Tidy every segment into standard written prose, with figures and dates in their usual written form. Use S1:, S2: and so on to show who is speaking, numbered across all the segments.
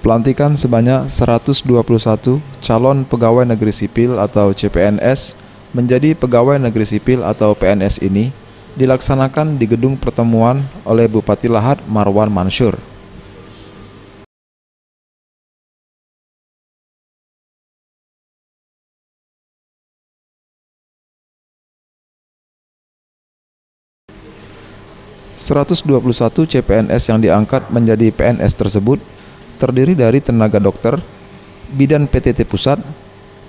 S1: Pelantikan sebanyak 121 calon pegawai negeri sipil atau CPNS menjadi pegawai negeri sipil atau PNS ini dilaksanakan di gedung pertemuan oleh Bupati Lahat Marwan Mansur. "121 CPNS yang diangkat menjadi PNS tersebut terdiri dari tenaga dokter, bidan PTT Pusat,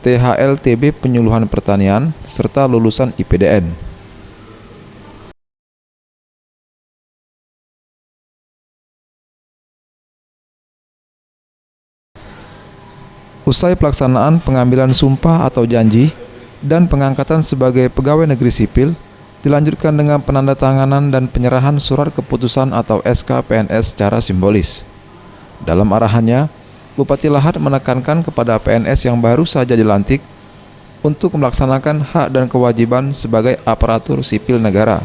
S1: THLTB Penyuluhan Pertanian, serta lulusan IPDN. Usai pelaksanaan pengambilan sumpah atau janji dan pengangkatan sebagai pegawai negeri sipil, dilanjutkan dengan penandatanganan dan penyerahan surat keputusan atau SK PNS secara simbolis. Dalam arahannya, Bupati Lahat menekankan kepada PNS yang baru saja dilantik untuk melaksanakan hak dan kewajiban sebagai aparatur sipil negara,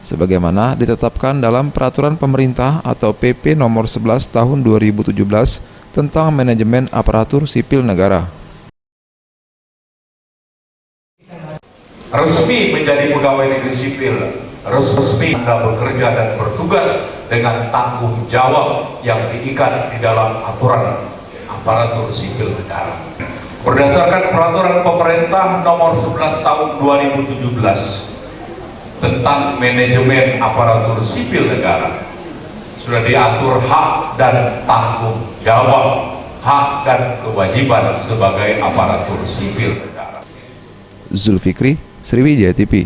S1: sebagaimana ditetapkan dalam Peraturan Pemerintah atau PP Nomor 11 Tahun 2017 tentang Manajemen Aparatur Sipil Negara.
S2: Resmi menjadi pegawai negeri sipil, resmi Anda bekerja dan bertugas dengan tanggung jawab yang diikat di dalam aturan aparatur sipil negara. Berdasarkan Peraturan Pemerintah Nomor 11 Tahun 2017 tentang Manajemen Aparatur Sipil Negara, sudah diatur hak dan tanggung jawab, hak dan kewajiban sebagai aparatur sipil negara.
S1: Zulfikri, Sriwijaya TV.